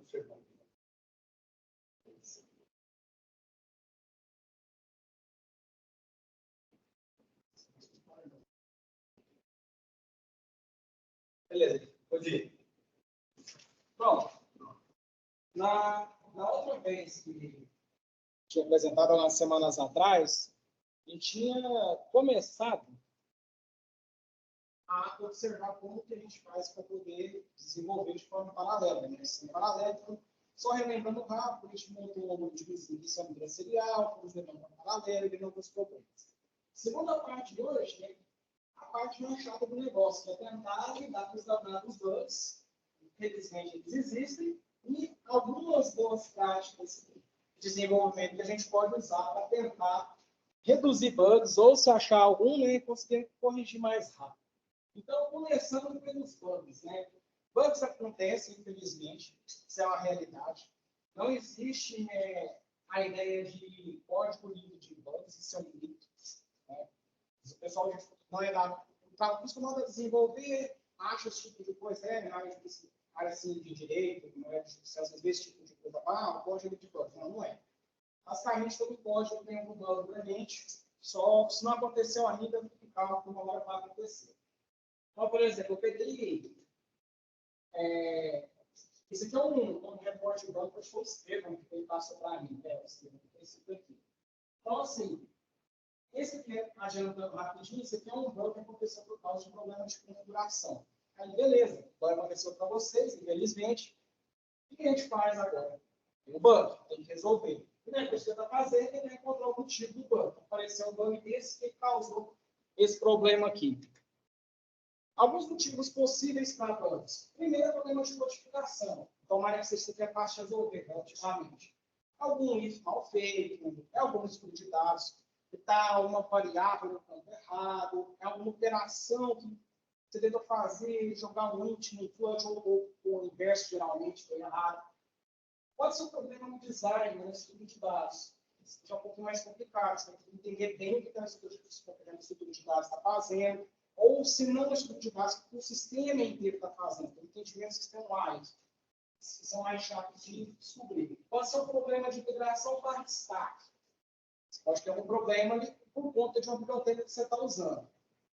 observar. Beleza, pode ir. Pronto. Na outra vez que tinha apresentado umas semanas atrás, a gente tinha começado a observar como que a gente faz para poder desenvolver de forma paralela, né? Em paralelo, só relembrando rápido, a gente montou uma divisão serial, fomos levando para paralelo e vendo alguns problemas. Segunda parte de hoje, né? A parte mais chata do negócio, que é tentar lidar com os danados bugs. Infelizmente, eles existem, e algumas boas práticas de desenvolvimento que a gente pode usar para tentar reduzir bugs, ou se achar algum, né, conseguir corrigir mais rápido. Então, começando pelos bugs, né? Bugs acontecem, infelizmente, isso é uma realidade. Não existe a ideia de código livre de bugs, isso é um mito. Né? O pessoal não é dado, está acostumado a desenvolver, acha esse tipo de coisa, na área assim, de direito, não é de justiça, às vezes esse tipo de coisa, código de bugs, não é. Basicamente, todo código tem um bug para a gente, só se não aconteceu ainda, calma, que uma hora vai acontecer. Então, por exemplo, eu peguei. Esse aqui é um reporte de banco, acho que foi o Estevam que ele passou para mim. O Estevam, esse aqui. Então, assim, esse aqui, adiantando rapidinho, esse aqui é um banco que aconteceu por causa de um problema de configuração. Aí, beleza, agora aconteceu para vocês, infelizmente. O que a gente faz agora? Tem um bug, tem que resolver. E na coisa que você está fazendo, é encontrar o motivo do bug. Apareceu um bug desse que causou esse problema aqui. Alguns motivos possíveis para bugs. Primeiro, é o problema de codificação. Tomara que você tenha fácil de resolver relativamente. Algum if mal feito, algum estudo de dados que está uma variável no campo errado, é alguma operação que você tentou fazer, jogar um int no float ou o inverso, geralmente, foi errado. Pode ser um problema no design, no estudo de dados. Isso é um pouco mais complicado. Você tem que entender bem o que o estudo de dados está fazendo. Ou, se não, o estudo de dados que o sistema inteiro está fazendo. O entendimento sistema-wide. Que são mais chatos de descobrir. Pode ser um problema de integração para destaque. Você pode ter um problema por conta de uma biblioteca que você está usando.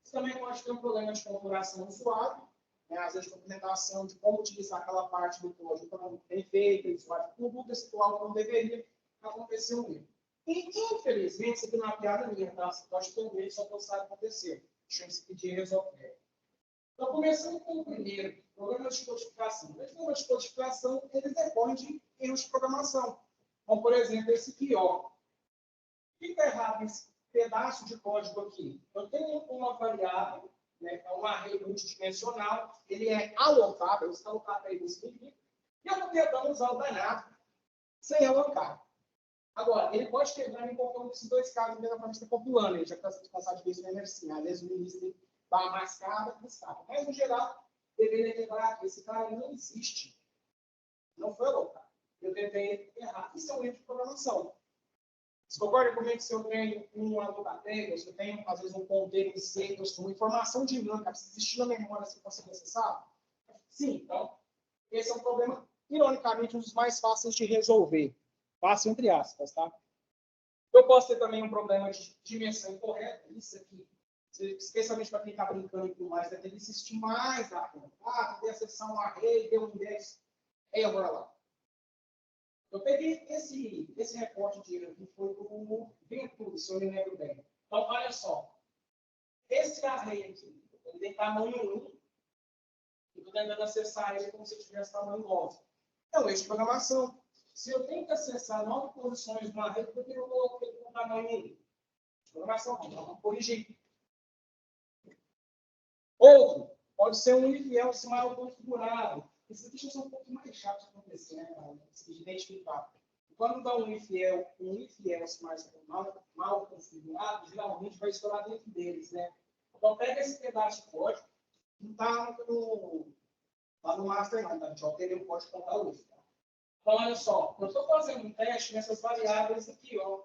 Você também pode ter um problema de configuração do usuário, né? Às vezes, documentação de como utilizar aquela parte do código para não bem feita, o usuário conduta situal que não deveria acontecer um erro. E, infelizmente, isso aqui não é uma piada minha, tá? Você pode ter um erro, só que não sabe acontecer. Deixa eu pedir resolver. Então, começando com o primeiro, problema de codificação. O problema de codificação, ele decorre de erros de programação. Como, por exemplo, esse aqui, ó. O que está errado nesse pedaço de código aqui? Eu tenho uma variável, né, é um array multidimensional, ele é alokável, está alocado aí nesse livro, e eu estou tentando usar o danado sem alocar. Agora, ele pode quebrar em qualquer um desses dois casos, mesmo quando está compilando, ele já está cansado de ver isso na MRC. Às vezes o ministro dá mais cara, mas, no geral, deveria quebrar. Esse cara não existe. Não foi alocado. Eu tentei errar. Isso é um erro de programação. Você concorda comigo que se eu tenho um alocatério, se eu tenho, às vezes, um ponteiro em C, uma informação dinâmica, precisa existir na memória se conseguir acessar? Sim, então, esse é um problema, ironicamente, um dos mais fáceis de resolver. Fácil entre aspas, tá? Eu posso ter também um problema de dimensão incorreta, isso aqui. Especialmente para quem está brincando e tudo mais, deve existir mais da conta. Tentei acessar um array, deu um index, bora lá. Eu peguei esse reporte de erro que foi do Ventura, se eu me lembro bem. Então, olha só. Esse array aqui, ele tem tamanho 1, e estou tentando acessar ele como se tivesse tamanho 9. É um erro de programação. Se eu tenho que acessar 9 posições de uma array, por que eu coloquei com tamanho 1? Programação, vamos corrigir. Outro, pode ser um if-else mal configurado. Esses aqui são um pouco mais chatos de acontecer, né, de identificar. Quando dá um if-else mais mal configurado, geralmente vai estourar dentro deles, né? Então, pega esse pedaço de código, não está no master, não, tá? A gente altera o código para o if. Então, olha só, eu estou fazendo um teste nessas variáveis aqui, ó.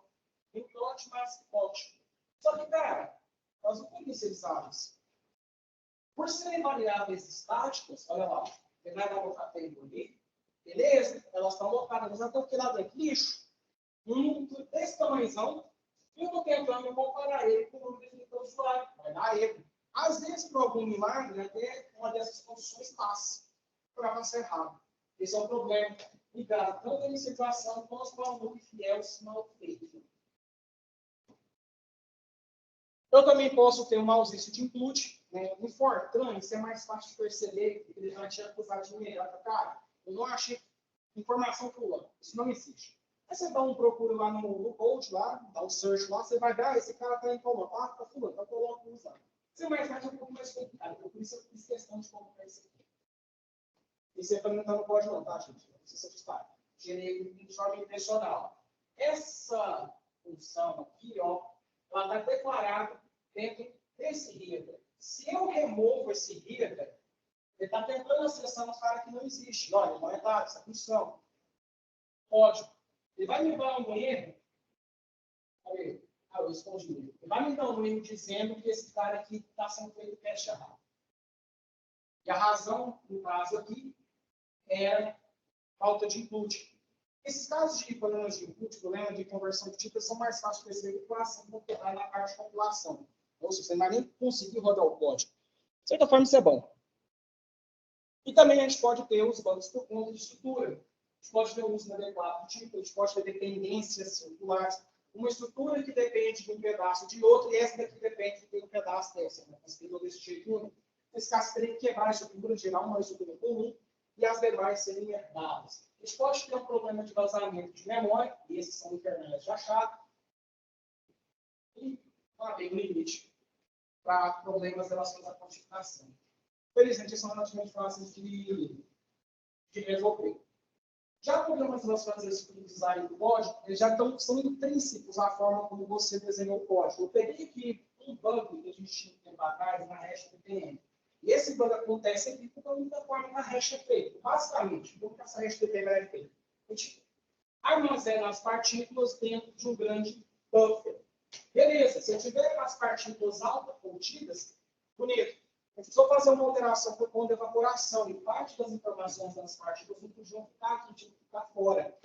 Input mais plot. Só que, cara, nós não temos inicializadas. Por serem variáveis estáticas, olha lá, tem nada a colocar tempo ali, Beleza? Elas estão lotadas, mas até que lado é lixo. Um número desse tamanhozão, e eu estou tentando comparar ele com o número definido pelo usuário. Vai dar erro. Às vezes, por algum milagre, até uma dessas condições passa para avançar errado. Esse é o problema ligado tanto à inicialização quanto ao valores fiéis mal feitos. Eu também posso ter uma ausência de include, né? No Fortran, isso é mais fácil de perceber, porque ele já tinha acusado de imediato. Cara, eu não achei informação pulando. Isso não existe. Aí você dá um procura lá no code, lá, dá um search lá, você vai dar, esse cara está em qual parte? Está fulano, então coloca o usar. Você mais faz um pouco mais complicado, por isso eu fiz questão de colocar isso aqui. E você também não pode não, tá, gente? Não precisa assustar. Gerei de forma intencional. Essa função aqui, ó, ela está declarada dentro desse header. Se eu removo esse header, ele está tentando acessar uma área que não existe. Olha, não é dado essa função. Código. Ele vai me dar um erro. Eu escondi o erro. Ele vai me dar um erro dizendo que esse cara aqui está sendo feito teste errado. E a razão, no caso aqui, é falta de input. Esses casos de problemas de input, problema de conversão de tipo, são mais fáceis de perceber com a ação computada na parte de compilação. Ou seja, você não vai nem conseguir rodar o código. De certa forma, isso é bom. E também a gente pode ter os bugs por conta de estrutura. A gente pode ter o uso inadequado do tipo, a gente pode ter dependências circulares. Uma estrutura que depende de um pedaço de outro, e essa daqui depende de um pedaço dessa. Né? Você tem desse jeito. Nesse caso, você teria que quebrar a estrutura, gerar uma estrutura comum, e as demais serem herdadas. A gente pode ter um problema de vazamento de memória, e esses são internais de achado, e tem um limite para problemas relacionados à quantificação. Felizmente, eles são relativamente fáceis de resolver. Já problemas relacionados a esse tipo de design do código, eles já são intrínsecos à forma como você desenhou o código. Eu peguei aqui um bug que a gente tinha tempo atrás na hash TPM. E esse bug acontece aqui porque a única forma que a hash é feita. Basicamente, como que essa hash TPM é feita? A gente armazena as partículas dentro de um grande buffer. Beleza, se eu tiver as partículas altas contidas, bonito. Eu precisou fazer uma alteração por conta de evaporação e parte das informações das partículas não podiam ficar aqui, tinham que ficar fora.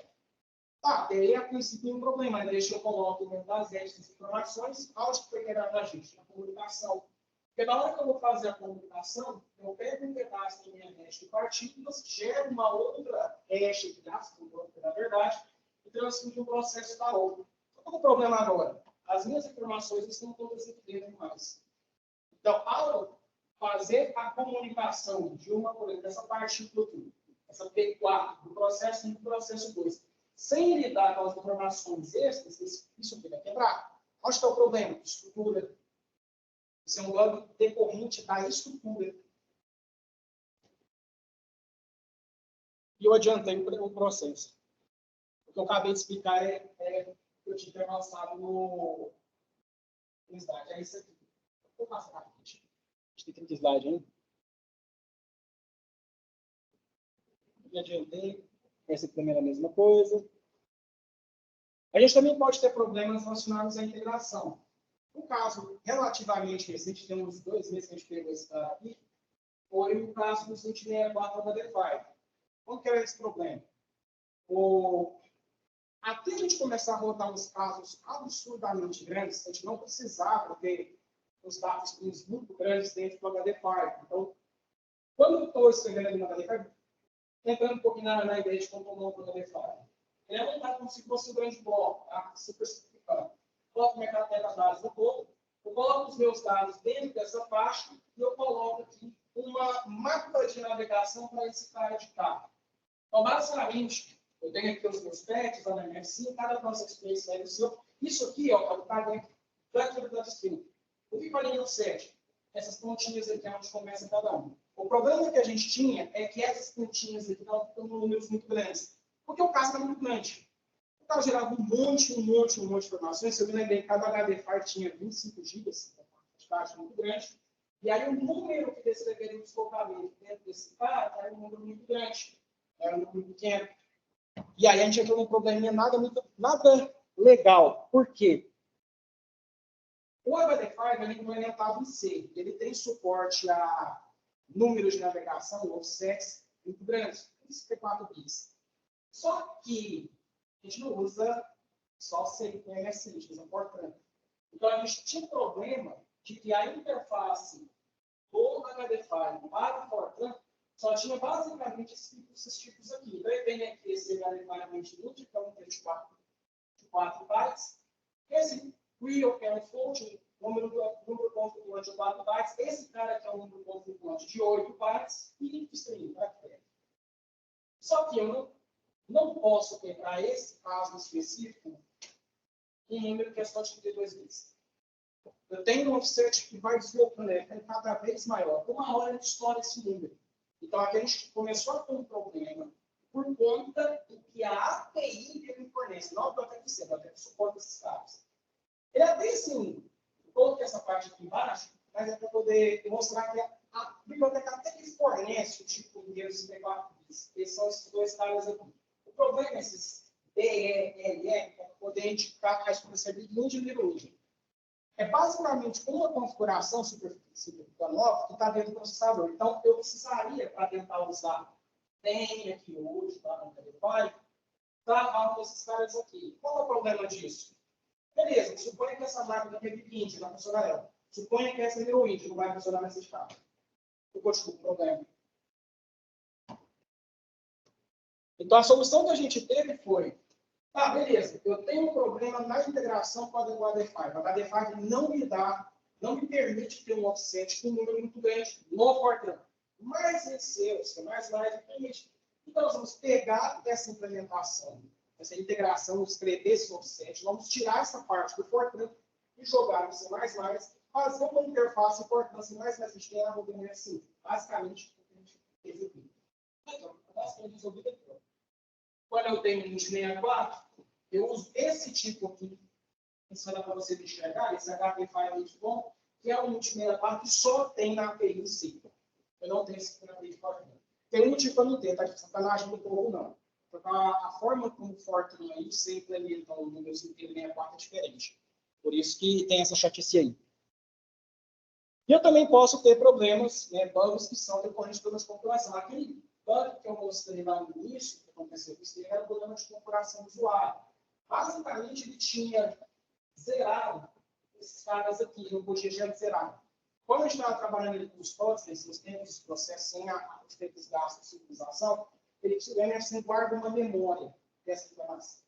Tá, teria a princípio um problema, mas deixa eu colocar dentro das essas informações, aonde que foi quebrado a gente? Na comunicação. Porque na hora que eu vou fazer a comunicação, eu pego um pedaço da minha hash de partículas, gero uma outra hash de dados, na verdade, e transfiro de um processo para outro. Qual é o problema agora? As minhas informações estão todas aqui dentro mais. Então, ao fazer a comunicação de uma, por exemplo, essa partícula aqui, essa P4, do processo 1 para o processo 2, sem lidar com as informações extras, isso aqui vai quebrar. Onde está o problema? Estrutura. Isso é um bug decorrente da estrutura. E eu adiantei o processo. O que eu acabei de explicar é que eu tinha avançado no slide. É isso aqui. Vou passar rapidinho. A gente tem 30 slides ainda. Eu adiantei. Essa aqui também é a mesma coisa. A gente também pode ter problemas relacionados à integração. Um caso relativamente recente, tem uns 2 meses que a gente pegou esse cara aqui, foi o caso do Sentinel 4 HDFI. Qual que era esse problema? Até a gente começar a rodar uns casos absurdamente grandes, a gente não precisava ter os dados muito grandes dentro do HDFI. Então, quando eu estou escrevendo ali no HDFI, entrando um pouquinho na ideia de como tomar o HDFI, ele é montado como se fosse um grande bloco, tá? Super simplificado. Coloco minha carteira de dados no topo, eu coloco os meus dados dentro dessa faixa e eu coloco aqui uma mapa de navegação para esse cara de carro. Então, basicamente, eu tenho aqui os meus pets, a minha sim, cada nossa experiência é do seu. Isso aqui, ó, está dentro da atividade string. O que vale no 7? Essas pontinhas aqui é onde começa cada um. O problema que a gente tinha é que essas pontinhas aqui estavam ficando números muito grandes. Porque o caso era muito grande. O caso gerava um monte de informações. Se eu me lembrei, cada HDFI tinha 25 GB, de caixa muito grande. E aí o número que descreveria o deslocamento dentro desse cara era um número muito grande. Era um número pequeno. E aí a gente entrou num probleminha nada legal. Por quê? O HDFI ele é implementado em C. Ele tem suporte a números de navegação, offsets, muito grande, 64 bits. Só que a gente não usa só CMSI, a gente usa Fortran. Então, a gente tinha um problema de que a interface do HDFI para o Fortran só tinha basicamente esses tipos aqui. Então, eu tenho aqui esse HDFI 20, que é um texto de 4 bytes. Esse real, que é um float, número configurante de 4 bytes. Esse cara aqui é um número configurante de 8 bytes. E string, caractere. Só que eu não posso ter, para esse caso específico, um número que é só de 32 bits. Eu tenho um offset que vai deslocando, cada vez maior. Uma hora a gente estoura esse número. Então, aqui a gente começou a ter um problema por conta do que a API que ele fornece, não do ATC, do ATC suporta esses caras. Ele é bem assim, toda essa parte aqui embaixo, mas é para poder mostrar que a biblioteca até que fornece o tipo inteiro de 64 bits. Esses são esses dois caras aqui. O problema é esses DELE, para poder indicar que a gente recebe muito de origem. É basicamente uma configuração superficial nova que está dentro do processador. Então, eu precisaria, para tentar usar tem aqui hoje, tá, no telefone, travar esses caras aqui. Qual é o problema disso? Beleza, suponha que essa máquina teve 20, vai funcionar ela. Suponha que essa heroína não vai funcionar nessa escala. Eu continuo com o problema. Então, a solução que a gente teve foi: ah, beleza, eu tenho um problema na integração com o HDFI. O HDFI não me permite ter um offset com um número muito grande no Fortran. Mas em seus, mais live, permite. Então, nós vamos pegar essa implementação, essa integração, escrever esse offset, vamos tirar essa parte do Fortran e jogar no C++, fazer uma interface Fortran C++ que tem a rodinha assim. Basicamente, o que a gente fez aqui. Então, basicamente, resolvido aqui. Quando eu tenho um 64, eu uso esse tipo aqui, isso dá para você enxergar, esse HT5 que é um multimedia que só tem na API em si. Eu não tenho esse na API de Fortran. Tem um motivo que eu não tenho, tá? De sacanagem do povo, não. Porque a forma como o Fortran aí você implementa o número 64 é diferente. Por isso que tem essa chatice aí. E eu também posso ter problemas, né, bugs que são decorrentes da configuração. Aquele bug que eu mostrei lá no início, que aconteceu com isso, era o problema de configuração do usuário. Basicamente, ele tinha zerado esses caras aqui, não podia já zerar. Quando a gente estava trabalhando com os códigos, nos tempos de processo, sem os tempos gastos de civilização, ele guarda uma memória dessa informação.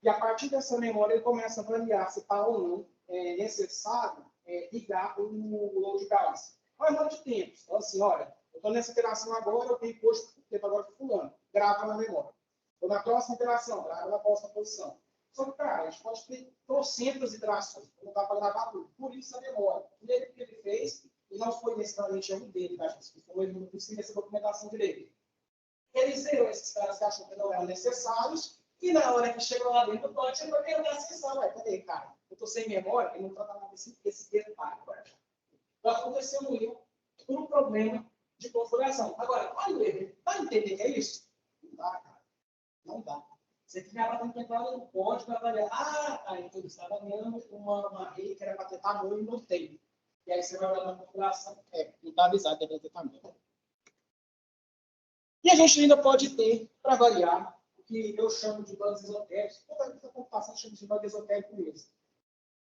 E a partir dessa memória, ele começa a avaliar se está ou não necessário ligar o load balance. Mas não de tempos. Então, assim, olha, eu estou nessa interação agora, eu tenho posto o tempo agora de fulano. Grava na memória. Ou na próxima interação, grava na próxima posição. Só que, cara, a gente pode ter trocentas interações, não dá para gravar tudo. Por isso a memória. O que ele fez, e não foi necessariamente erro dele, tá, gente? Foi ele não conseguiu essa documentação direito. Ele zerou esses caras que achou que não eram necessários, e na hora que chegou lá dentro do código, ele vai perguntar acessar. Ué, cadê, cara? Eu estou sem memória, e não está nada esse detalhe. Então, aconteceu um erro por um problema de configuração. Agora, olha o erro. Vai entender que é isso? Não dá, cara. Não dá. Você ficava tentando entrar no código, avaliar. Ah, tá, então estava vendo uma rede que era para ter tamanho e não tem. E aí você vai olhar na configuração, não está avisado, deve ter tamanho. E a gente ainda pode ter, para variar, o que eu chamo de bugs esotéricos. Toda a computação chama de bug esotérico mesmo.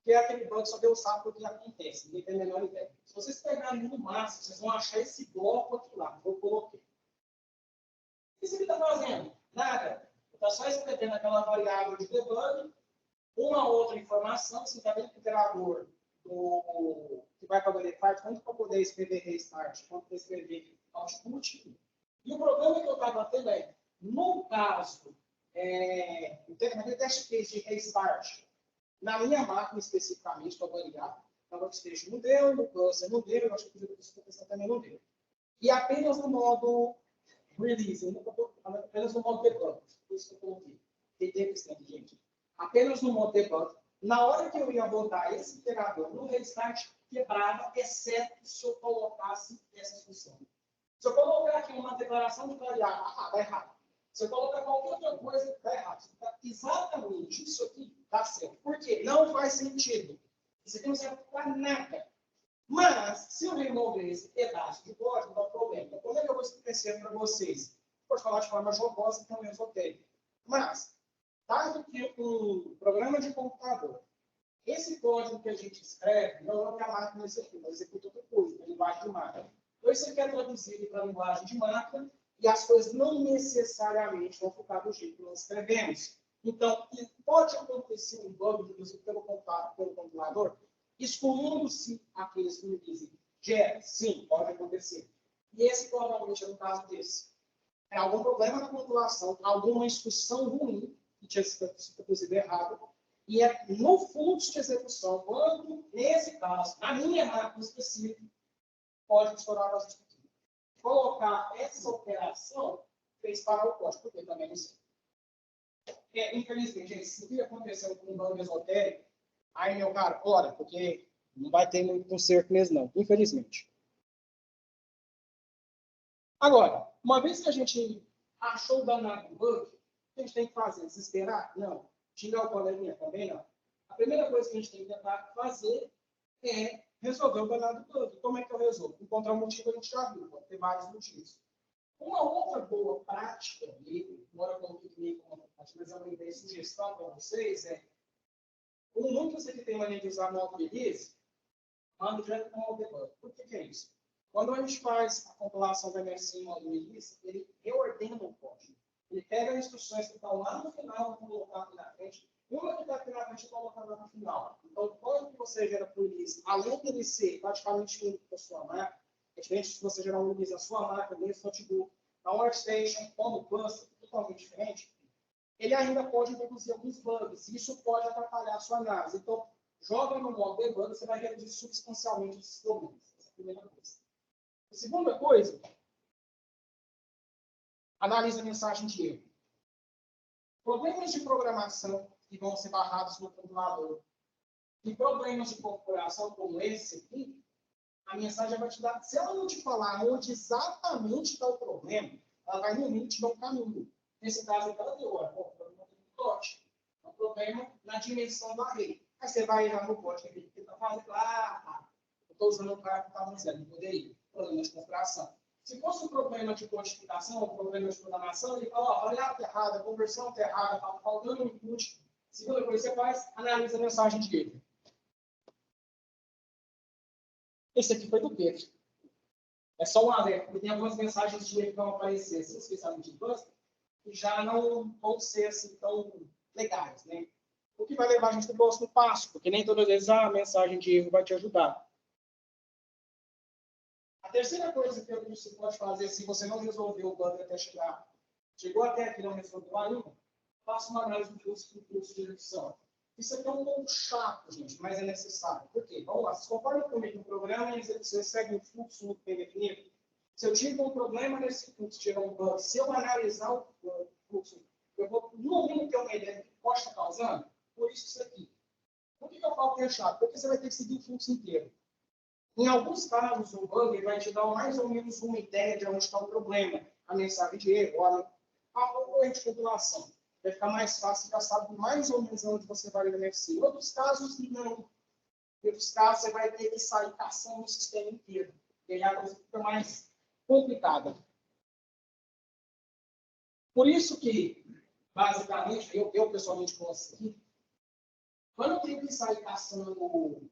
Que é aquele bug que só Deus sabe o que acontece, ninguém tem a menor ideia. Se vocês pegarem no máximo, vocês vão achar esse bloco aqui lá, que eu coloquei. O que você está fazendo? Nada. Está só escrevendo aquela variável de debug, uma outra informação, você está dentro do gerador que vai para o verify, tanto para poder escrever restart, quanto para escrever output. E o problema que eu estava tendo é, no caso, naquele teste case de restart, na minha máquina especificamente, para variar, na workstation não deu, no cluster não deu, eu acho que o também não deu. E apenas no modo release, apenas no modo debug. Por isso que eu coloquei. Gente. Apenas no modo debug. Na hora que eu ia botar esse interador no restart, quebrava, exceto se eu colocasse essa função. Se eu colocar aqui uma declaração de variável, dá errado. Se eu colocar qualquer outra coisa, dá errado. Exatamente isso aqui dá certo. Por quê? Não faz sentido. Isso aqui não serve para nada. Mas, se eu remover esse pedaço de código, não dá problema. Então, como é que eu vou explicar para vocês? pode falar de forma jocosa, então é esotérico. Mas, dado que um programa de computador, esse código que a gente escreve, não é o que a máquina executa, executa outra coisa, linguagem de máquina. Então, você quer traduzir ele para a linguagem de máquina, e as coisas não necessariamente vão ficar do jeito que nós escrevemos. Então, pode acontecer um bug, inclusive pelo compilador, excluindo-se aqueles que me dizem gera, sim, pode acontecer. E esse provavelmente é no caso desse. É algum problema na computação, alguma instrução ruim, que tinha sido produzida errado, e é no fluxo de execução, quando, nesse caso, na minha máquina específica, pode estourar as instruções. Colocar essa operação fez parar o código, porque também não sei. Infelizmente, gente, se isso aconteceu com um bug esotérico, aí, meu cara, ora, porque não vai ter muito conserto mesmo, não, infelizmente. Agora, uma vez que a gente achou o danado do bug, o que a gente tem que fazer? Desesperar? Não. Xingar o coleguinha também? Não. A primeira coisa que a gente tem que tentar fazer é resolver o danado do bug. Como é que eu resolvo? Encontrar um motivo, a gente já viu, pode ter vários motivos. Uma outra boa prática, embora eu coloque meio como prática, mas é uma ideia de sugestão para vocês, como muitos aqui têm mania de usar modo release, manda direto para o debug. Por que é isso? Quando a gente faz a compilação do MSI em modo release, ele reordena o código. Ele pega as instruções que estão lá no final e colocar aqui na frente. Uma que está aqui na frente e colocar lá no final. Então, o código que você gera para o release, além de ele ser praticamente único para a sua máquina, é diferente se você gerar um release na sua máquina, nesse notebook, na workstation, ou no cluster, totalmente diferente, ele ainda pode introduzir alguns bugs. E isso pode atrapalhar a sua análise. Então, joga no modo debug, você vai reduzir substancialmente esses problemas. Essa é a primeira coisa. A segunda coisa, analisa a mensagem de erro. Problemas de programação que vão ser barrados no compilador e problemas de configuração como esse aqui, a mensagem vai te dar, se ela não te falar onde exatamente está o problema, ela vai no mínimo te dar um caminho. Nesse caso, ela deu, olha, o problema do lote. É um problema na dimensão do array. Aí você vai errar no código que está fazendo, eu estou usando o cara que está usando, poderia, problema de configuração. Se fosse um problema de codificação, um problema de programação, ele fala, a variável está errada, a conversão está errada, está faltando um input. Segunda coisa que você faz, analisa a mensagem de erro. Esse aqui foi do Pedro. É só um alerta, porque tem algumas mensagens de erro que vão aparecer, especialmente em cluster, que já não vão ser assim tão legais, né? O que vai levar a gente para o próximo passo, porque nem todas as vezes a mensagem de erro vai te ajudar. A terceira coisa que você pode fazer, se você não resolveu o bug até chegar, chegou até aqui e não resolveu ainda, faça uma análise do fluxo de execução. Isso aqui é um pouco chato, gente, mas é necessário. Por quê? Vamos lá, conforme comigo no programa, você segue um fluxo muito bem definido. Se eu tive um problema nesse fluxo, tiver um bug, se eu analisar o fluxo, eu vou, no mínimo, ter uma ideia do que pode estar causando. Por isso aqui. Por que eu falo que é chato? Porque você vai ter que seguir o fluxo inteiro. Em alguns casos, o bug vai te dar mais ou menos uma ideia de onde está o problema. A mensagem de erro, a corrente de compilação. Vai ficar mais fácil, já sabe mais ou menos onde você vai beneficiar. Em outros casos, não. Em outros casos, você vai ter que sair caçando o sistema inteiro. E aí a coisa fica mais complicada. Por isso que, basicamente, eu pessoalmente consegui, quando eu tenho que sair caçando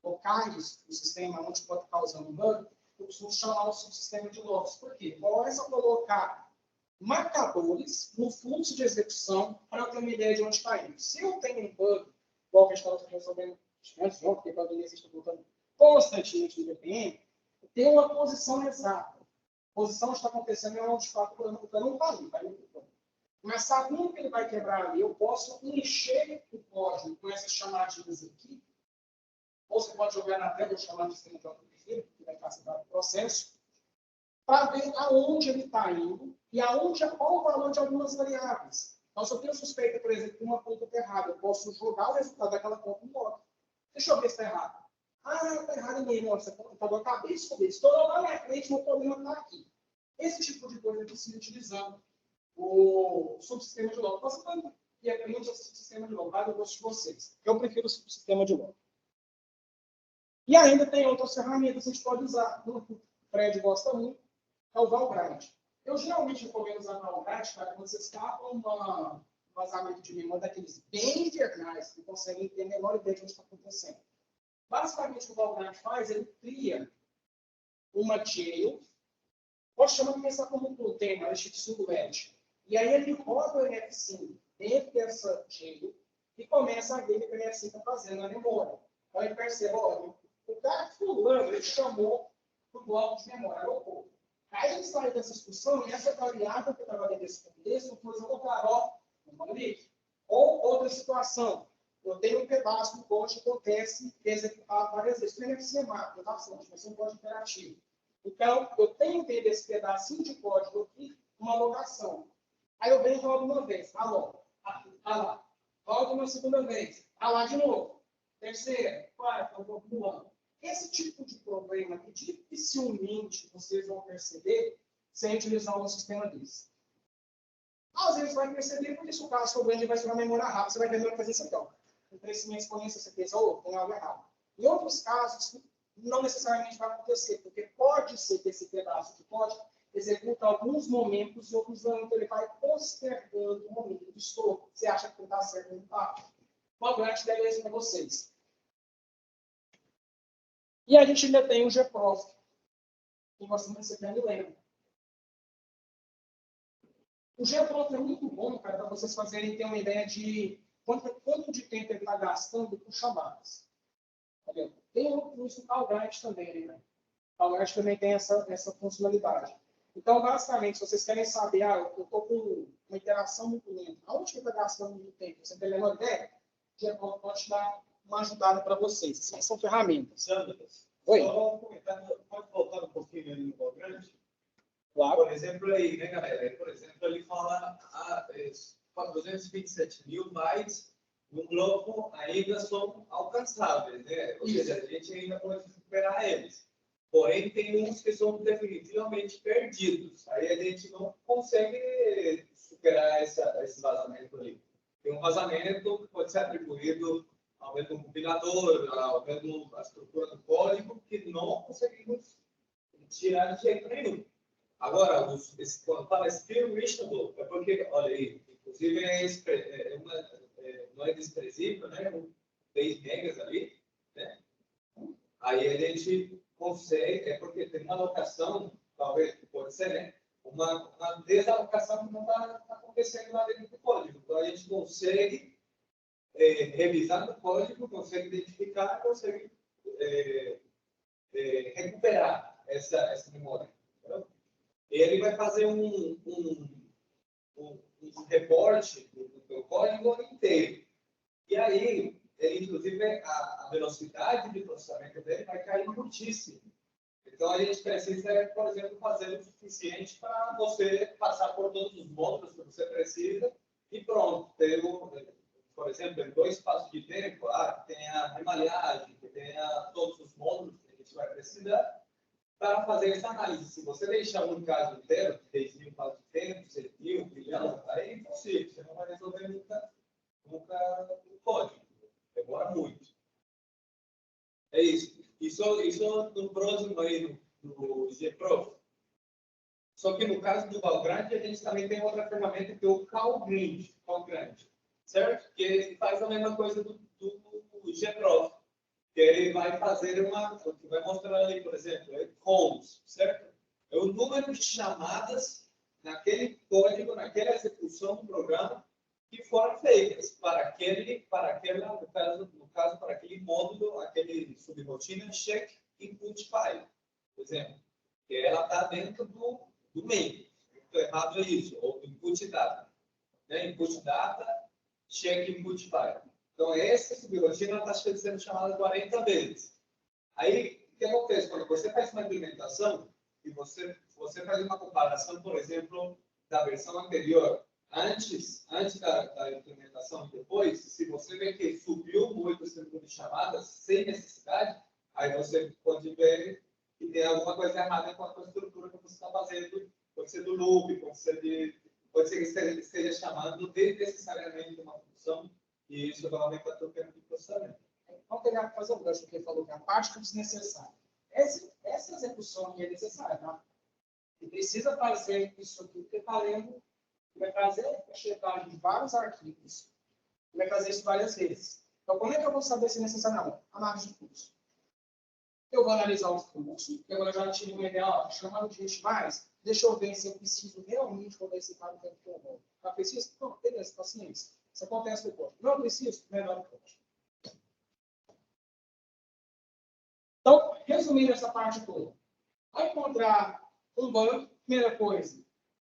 locais do sistema onde pode estar usando bug, eu costumo chamar o subsistema de logs. Por quê? Começa a colocar marcadores no fluxo de execução para eu ter uma ideia de onde está indo. Se eu tenho um bug, igual que a gente estava resolvendo antes, porque o bug existe voltando constantemente no VPN, tem uma posição exata. A posição está acontecendo é onde está o plano está ali. Mas sabendo que ele vai quebrar ali, eu posso encher o código com essas chamadinhas aqui. Ou você pode jogar na tela ou chamar de sistema de autodefesa, que vai facilitar o processo, para ver aonde ele está indo e qual o valor de algumas variáveis. Então, se eu tenho suspeita, por exemplo, que uma conta está errada, eu posso jogar o resultado daquela conta em log. Deixa eu ver se está errado. Está errado mesmo. Essa conta eu acabei de descobrir. Estou lá na frente, o problema está aqui. Esse tipo de coisa que se utilizando o subsistema de log. Você pode e aprende esse subsistema de log. Vai no gosto de vocês. Eu prefiro o subsistema de log. E ainda tem outras ferramentas que a gente pode usar. O Fred gosta muito, é o Valgrind. Eu geralmente recomendo usar na Algate, cara, quando vocês capam um vazamento de memória daqueles bem infernais, que conseguem ter a menor ideia de o que está acontecendo. Basicamente, o que o Valgrant faz, ele cria uma jail, pode chamar de pensar como um container, tipo Edge. E aí ele roda o NF5 dentro dessa jail e começa a ver o que o NF5 está fazendo na memória. Então ele percebe, olha, o cara fulano, ele chamou para o bloco de memória, ou aí ele sai dessa discussão e essa variável que eu trabalhei nesse contexto, por exemplo, ou outra situação, eu tenho um pedaço do código que acontece que é executado várias vezes. Não é FCMA, mas é um código interativo. Então, eu tenho que ter esse pedacinho de código aqui, uma alocação. Aí eu venho e rodo uma vez, alô, lá. Rodo uma segunda vez, lá de novo. Terceira, quarta, eu vou pulando. Esse tipo de problema que dificilmente vocês vão perceber sem utilizar um sistema desse. Às vezes vai perceber, porque se o caso for grande vai ser uma memória rápida, você vai ver fazer isso aqui, ó. Um crescimento exponencial, você pensa, tem algo errado. Em outros casos, não necessariamente vai acontecer, porque pode ser que esse pedaço de código executa alguns momentos e outros não, então ele vai postergando o momento de estouro. Você acha que está certo ou não está? Uma grande ideia isso para vocês. E a gente ainda tem o GPROF, que você não lembra. O GPROF é muito bom, cara, para vocês fazerem ter uma ideia de quanto de tempo ele está gastando por chamadas. Tá vendo? Tem outro uso do Algate também, né? O Algate também tem essa funcionalidade. Então, basicamente, se vocês querem saber, eu estou com uma interação muito lenta, aonde que está gastando muito tempo? Você tem a menor ideia? O GPROF pode te dar uma ajudada para vocês. Essas são ferramentas. Sandra, oi? Só comentar, pode voltar um pouquinho ali no Algate? Claro. Por exemplo, aí, né, galera? Por exemplo, ele fala 427 mil bytes no bloco ainda são alcançáveis, né? Ou seja, a gente ainda pode recuperar eles. Porém, tem uns que são definitivamente perdidos. Aí a gente não consegue superar esse vazamento ali. Tem um vazamento que pode ser atribuído ao mesmo compilador, ao mesmo a estrutura do código, que não conseguimos tirar de jeito nenhum. Agora, quando fala still reachable, é porque, olha aí, inclusive não é desprezível, né? 10 megas ali, né? Aí a gente consegue, é porque tem uma alocação, talvez, pode ser, né? Uma desalocação que não está acontecendo lá dentro do código. Então, a gente consegue, revisando o código, consegue identificar, consegue recuperar essa memória. Entendeu? Ele vai fazer um reporte do código inteiro. E aí, inclusive, a velocidade de processamento dele vai cair muitíssimo. Então, a gente precisa, por exemplo, fazer o suficiente para você passar por todos os módulos que você precisa e pronto. Ter, por exemplo, em 2 passos de tempo, que tenha a remalhagem, que tenha todos os módulos que a gente vai precisar, para fazer essa análise. Se você deixar um caso inteiro, 10 mil passos de tempo, 100 mil, 1 milhão, aí é impossível. Você não vai resolver nunca o código. Demora muito. É isso. Isso no próximo aí, do GPROF. Só que no caso do Valgrand, a gente também tem outra ferramenta que é o Valgrand, certo? Que faz a mesma coisa do GPROF. Que ele vai fazer vai mostrar ali, por exemplo, calls, certo? É o número de chamadas naquele código, naquela execução do programa que foram feitas para no caso, para aquele módulo, aquele subrotina check input file, por exemplo, que ela está dentro do main. Estou errado é isso, ou do input data, né? Input data, check input file. Então, essa subrotina está sendo chamada 40 vezes. Aí, o que acontece? Quando você faz uma implementação e você faz uma comparação, por exemplo, da versão anterior, antes da implementação e depois, se você vê que subiu muito esse número de chamadas sem necessidade, aí você pode ver que tem alguma coisa errada com a estrutura que você está fazendo. Pode ser do loop, pode ser que esteja chamando desnecessariamente uma função, e isso vai aumentar o tempo de processamento. Vamos pegar para fazer o gancho que ele falou, que é a parte que é desnecessária. Essa execução aqui é necessária, tá? E precisa fazer isso aqui, porque está lendo, vai fazer a checagem de vários arquivos, vai fazer isso várias vezes. Então, como é que eu vou saber se é necessário ou não? Análise de fluxo. Eu vou analisar o fluxo, eu já tive uma ideia, ó, chamando de gente mais, deixa eu ver se eu preciso realmente rodar esse cara o tempo que eu vou. Tá preciso? Não, beleza, paciência. Isso acontece depois. Não preciso? Melhor depois. Então, resumindo essa parte toda, ao encontrar um banco, primeira coisa,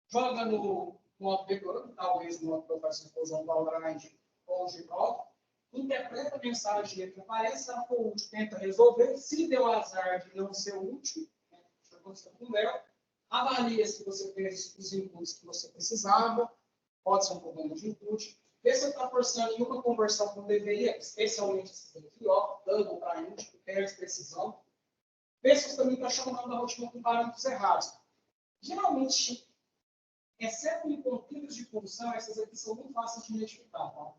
joga no modo debug, talvez no modo que eu faço exclusão do Valorant ou de prova, interpreta a mensagem que aparece, se ela for útil, tenta resolver. Se deu azar de não ser útil, né, já aconteceu com o Léo, avalia se você fez os inputs que você precisava, pode ser um problema de input, vê se está forçando em uma conversão que não deveria, especialmente se aqui, ó, double para input, perde precisão. Vê se você também está chamando a rotina com parâmetros errados. Geralmente, exceto em conflitos de função, essas aqui são muito fáceis de identificar. Tá?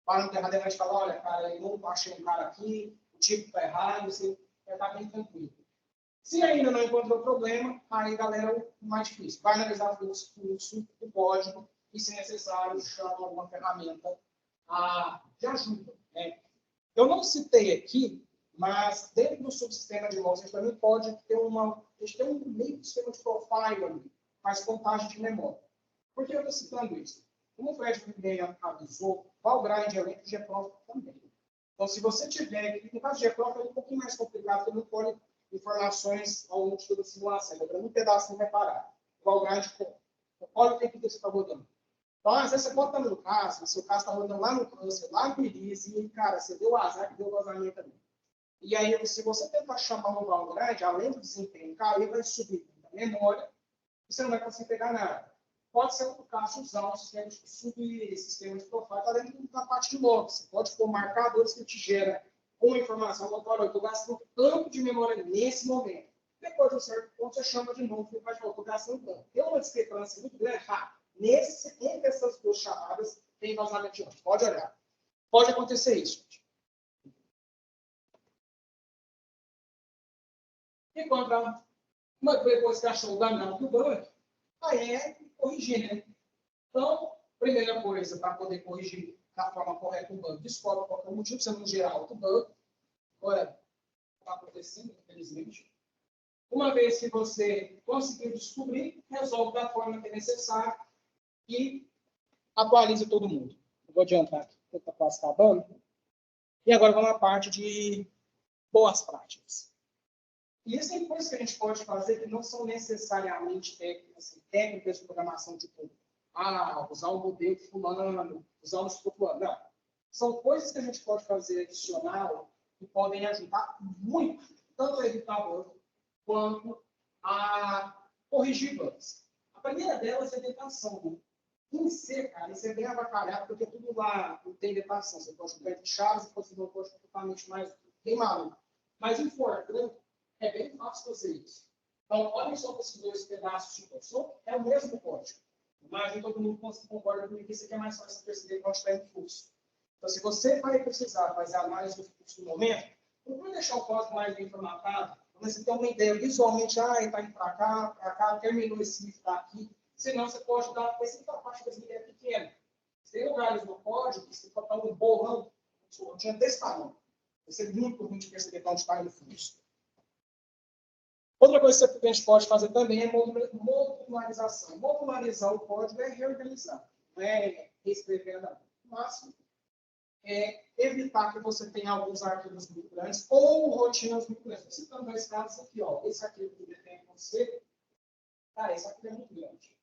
Parâmetro errado, ele vai te falar, olha, cara, eu não achei um cara aqui, o tipo está errado, você vai estar bem tranquilo. Se ainda não encontrou problema, aí, galera, é o mais difícil. Vai analisar o fluxo, o código, e, se necessário, chama alguma ferramenta de ajuda. Né? Eu não citei aqui, mas dentro do subsistema de logs, a gente também pode ter um meio de sistema de profile, faz contagem de memória. Por que eu estou citando isso? Como o Fred bem avisou, Valgrind é lento, gproc também. Então, se você tiver, no caso de gproc é um pouquinho mais complicado, porque não colhe informações ao longo de toda a simulação, é um pedaço não vai parar. Valgrind, olha o tempo que você está rodando. Então, às vezes, você pode estar no caso, seu caso está rodando lá no cluster, lá no release, e, cara, você deu azar que deu vazamento também. E aí, se você tentar chamar um Valgrind, além do desempenho cair, vai subir a memória, e você não vai conseguir pegar nada. Pode ser um caso usar um sistema de subsistema de profile, está dentro da parte de logs. Você pode pôr marcadores que te geram uma informação, olha, eu estou gastando tanto de memória nesse momento. Depois de um certo ponto, você chama de novo e vai falar, estou gastando tanto. Tem uma discrepância muito grande. Entre essas duas chamadas, tem vazamento de onde? Pode olhar. Pode acontecer isso, gente. E quando uma depois que achou o danado do banco, aí é corrigir, né? Então, primeira coisa, para poder corrigir da forma correta o banco, descobre qual é o motivo, você não gerar outro banco. Olha, está acontecendo, infelizmente. Uma vez que você conseguiu descobrir, resolve da forma que é necessária e atualiza todo mundo. Eu vou adiantar aqui, porque está quase acabando. E agora vamos à parte de boas práticas. E existem coisas que a gente pode fazer que não são necessariamente técnicas de programação, tipo, usar o modelo fulano, usar o estudo fulano. Não. São coisas que a gente pode fazer adicional que podem ajudar muito, tanto a evitar bug, quanto a corrigir bugs. A primeira delas é datação. Né? Em C, cara, isso é bem avacalhado, porque tudo lá não tem datação. Você pode jogar entre chaves, você pode fazer um código totalmente mais bem maluco. Mas em Fortran, é bem fácil fazer isso. Então, olhem só para esses dois pedaços de código. É o mesmo código. Mas todo mundo concorda comigo que isso aqui é mais fácil de perceber quando estiver em fluxo. Então, se você vai precisar fazer a análise do fluxo no momento, procure deixar o código mais bem formatado, para você ter uma ideia visualmente, ele está indo para cá, terminou esse if está aqui. Senão, você pode dar, porque sempre a parte das ideias pequena. Tem lugares no código que você pode estar um bolão, tinha desse tamanho. Vai ser muito ruim de perceber onde está indo o fluxo. Outra coisa que a gente pode fazer também é modularização. Modularizar o código é reorganizar, não é reescrever nada. O máximo é evitar que você tenha alguns arquivos muito grandes ou rotinas muito grandes. Citando dois casos aqui, ó. Esse arquivo que tem você, cara, esse arquivo é muito grande.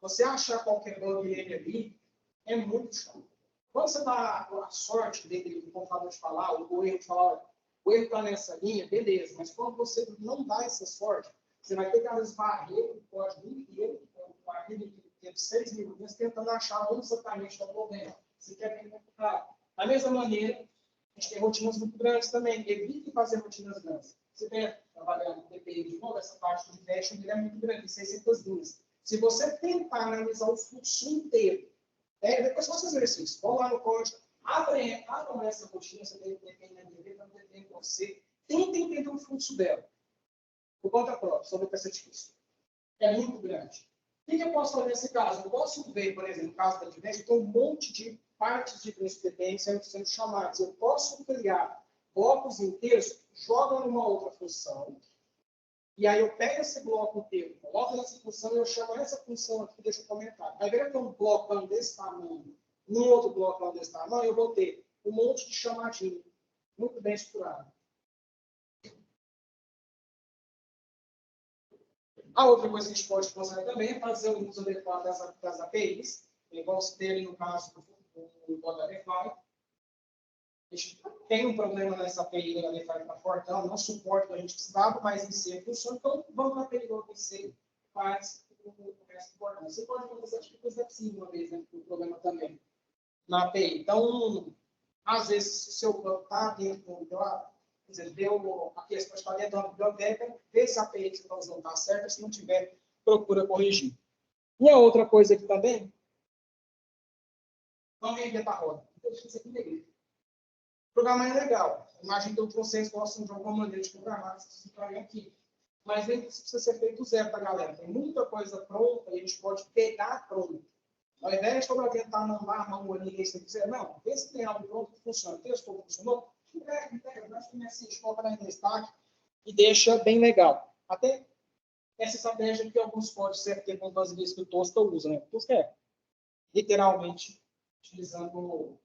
Você achar qualquer bug nele ali é muito chato. Quando você dá a sorte dele, do computador de falar, o erro de falar, o erro está nessa linha, beleza, mas quando você não dá essa sorte, você vai ter que, às vezes, varrer o código inteiro, o arquivo que tem 6 mil linhas, tentando achar onde exatamente está o problema. Você quer bem complicado. Da mesma maneira, a gente tem rotinas muito grandes também. Evite fazer rotinas grandes. Você tem, trabalhando no DPI de novo, essa parte de teste é muito grande, 600 linhas. Se você tentar analisar o fluxo inteiro, depois faça esse exercício, vão lá no código, abram essa rotina, você tem DPI na DV, não tem você, tentem entender o fluxo dela. Por conta própria, só vai ser difícil. é muito grande. O que eu posso fazer nesse caso? Eu posso ver, por exemplo, no caso da evidência, tem um monte de partes de precedência sendo chamadas. Eu posso criar blocos inteiros, jogo numa outra função, e aí eu pego esse bloco inteiro, coloco nessa função e eu chamo essa função aqui, deixa eu comentar. Vai ver que um bloco desse tamanho, num outro bloco desse tamanho, eu vou ter um monte de chamadinho, muito bem estruturado. A outra coisa que a gente pode considerar também é fazer o uso adequado das APIs, igual se teve no caso do Bodify. A gente tem um problema nessa API da Bodify para Fortran, não suporta o que a gente precisava, mas em C funciona, então vamos para a API do C, faz o resto importante. Você pode fazer essa coisa da PSI uma vez, né? O problema também na API. Então, às vezes, se o seu banco está dentro do quer dizer, deu aqui as coisas para dentro da biblioteca, vê se a API que você está usando está certa, se não tiver, procura corrigir. E a outra coisa aqui também, não reinventar a roda. Isso aqui é programar é legal. Imagina que vocês gostam de alguma maneira de programar, vocês ficarem aqui. Mas nem precisa ser feito zero, tá, galera? Tem muita coisa pronta e a gente pode pegar pronto. Ao invés de eu tentar mandar a mão ali, que você quiser, não, vê se tem algo pronto que funciona. Testou, funcionou? Coloca na destaque e deixa bem legal. Até essa estratégia que alguns códigos CFT com as vezes que o Tosca usa, né? Tosca é literalmente utilizando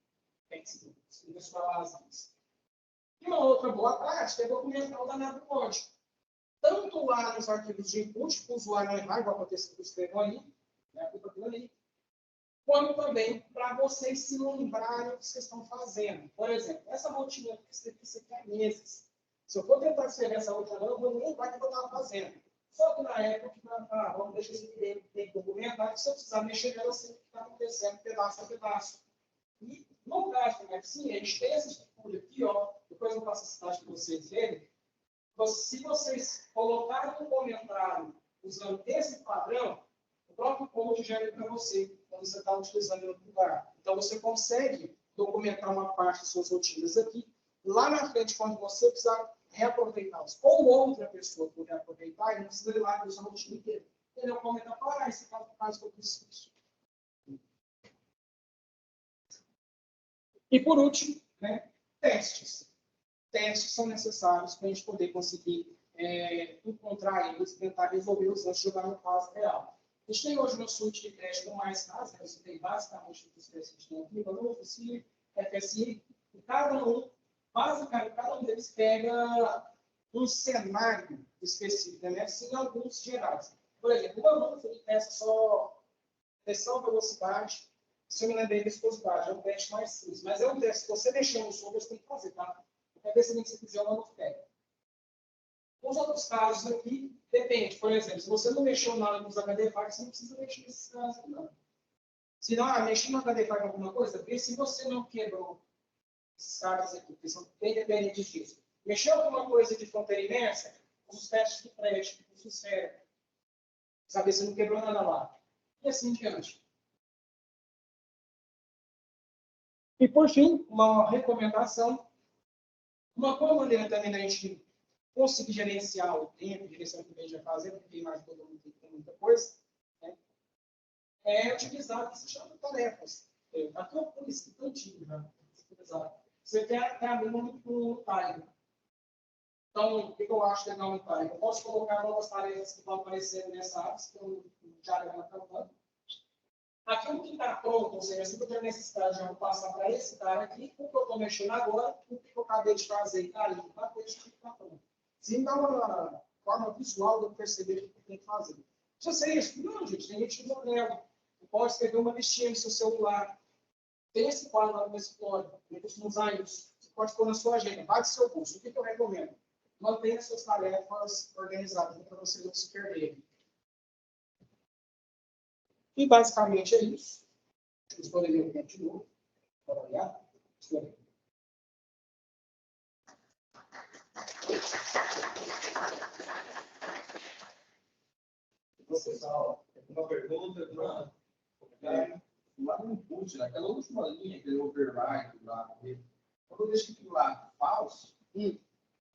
razões. E uma outra boa prática é documentar o danado do código. Tanto lá nos arquivos de input, para o usuário não errar, igual aconteceu que eu escrevo ali, né, ali, quanto também para vocês se lembrarem do que vocês estão fazendo. Por exemplo, essa rotina que você quer meses. Se eu for tentar escrever essa rotina, eu vou lembrar o que eu estava fazendo. Só que na época, vamos deixar esse tempo documentado, que se eu precisar mexer nela, eu sei o que está acontecendo, pedaço a pedaço. E no caso da Maxine, a gente tem essa estrutura aqui, ó, depois eu passo a cidade para vocês verem. Se vocês colocarem um comentário usando esse padrão, o próprio code gera para você, quando você está utilizando em outro lugar. Então, você consegue documentar uma parte das suas rotinas aqui. Lá na frente, quando você precisar reaproveitá-las, ou outra pessoa por reaproveitar, e não precisa ir lá e usar a rotina inteira. Entendeu? Comentar, esse caso que eu preciso. E, por último, né, testes. Testes são necessários para a gente poder conseguir encontrar eles, tentar resolver os antes de jogar no caso real. A gente tem hoje uma suíte de teste com mais casos, né? Você tem basicamente os testes que a gente tem aqui, o FSI, FSI, e basicamente, cada um deles pega um cenário específico, né? Sim, alguns gerais. Por exemplo, o aluno ele testa só pressão, velocidade, se eu me lembrei, viscosidade, é um teste mais simples. Mas é um teste, se você mexer no software, você tem que fazer, tá? Qualquer vez que você quiser, o aluno pega. Os outros casos aqui, depende. Por exemplo, se você não mexeu nada nos HDFI, você não precisa mexer nesses casos aqui, não. Se não, mexer no HDFI com alguma coisa, vê se você não quebrou esses caras aqui, que são bem dependentes disso. Mexeu alguma coisa de fronteira imersa, os testes de prédio, os esfera. Saber se não quebrou nada lá. E assim diante. E, por fim, uma recomendação. Uma boa maneira também da gente conseguir gerenciar o tempo, gerenciar o que a gente vai fazer, porque tem mais todo mundo tem muita coisa, né? É utilizar o que se chama de tarefas. Aqui é um princípio antigo, né? Você quer abrir um time. Então, o que eu acho legal no time? Eu posso colocar novas tarefas que vão aparecer nessa área, que eu já gravando. Aquilo que está pronto, ou seja, se eu tiver necessidade, eu vou passar para esse cara aqui, o que eu estou mexendo agora, o que eu acabei de fazer, cara, ele está deixando que está pronto. Se dá uma forma visual de eu perceber o que eu tenho que fazer. Se você é isso, não, gente, tem gente que não leva. Você pode escrever uma listinha no seu celular. Tem esse quadro lá no escritório, eu costumo usar isso. Você pode pôr na sua agenda, vai do seu bolso. O que eu recomendo? Mantenha suas tarefas organizadas, para você não se perder. E basicamente é isso. Vocês podem ver o tempo de novo. Para olhar. Pessoal, uma pergunta, uma comentário. Lá no input, naquela última linha, aquele override lá, quando eu deixo aquilo lá falso, a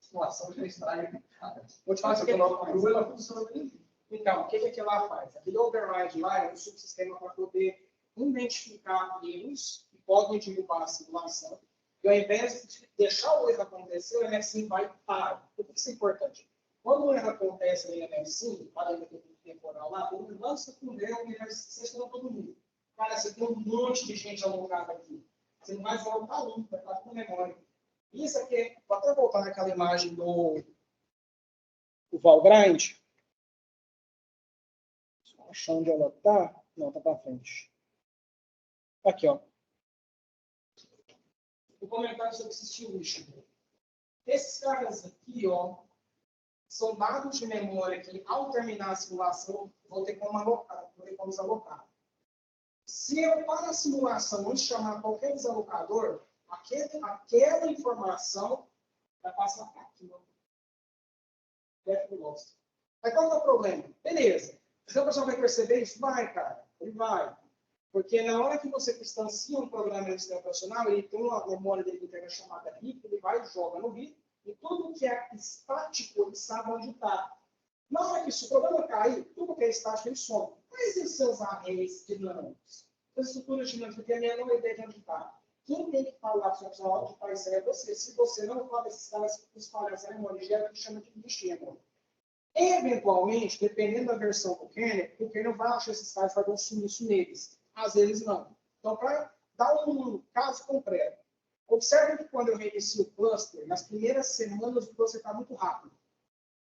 simulação já estraga. Cara. Vou te falar, se eu coloco uma rua, ela funciona bem. Então, o que que lá faz? Aquele override lá é um subsistema para poder identificar erros que podem derrubar a simulação. E ao invés de deixar o erro acontecer, o MFSIM vai parar. Por que isso é importante? Quando o erro acontece no MFSIM, para o temporal lá, ele lança com o erro e você está todo mundo. Cara, você tem um monte de gente alocada aqui. Você não vai voltar um, vai estar com memória. Isso aqui, vou até voltar naquela imagem do Valgrind. Achar onde ela está. Não, está para frente. Aqui, ó. O comentário sobre esse estilo. Esses caras aqui, ó, são dados de memória que, ao terminar a simulação, vou ter como desalocar. Se eu parar a simulação antes de chamar qualquer desalocador, aquela informação vai passar para aqui, ó. Mas qual é o problema? Beleza. Então o pessoal vai perceber isso? Vai, cara. Ele vai. Porque na hora que você instancia um programa no sistema operacional, ele tem uma memória dele interna chamada RIP, ele vai e joga no RIP, e tudo que é estático, ele sabe onde está. Na hora que o programa cair, tudo que é estático, ele some. Mas e os seus arrays dinâmicos? As estruturas dinâmicas, que a minha não ideia de onde está. Quem tem que falar para o operacional onde está isso é você. Se você não fala esses caras espalham essa memória, gera o que chama de lixo. Eventualmente, dependendo da versão do kernel, o kernel vai achar esses caras e vai consumir isso neles. Às vezes não. Então, para dar um caso concreto, observe que quando eu reinicio o cluster, nas primeiras semanas o cluster está muito rápido.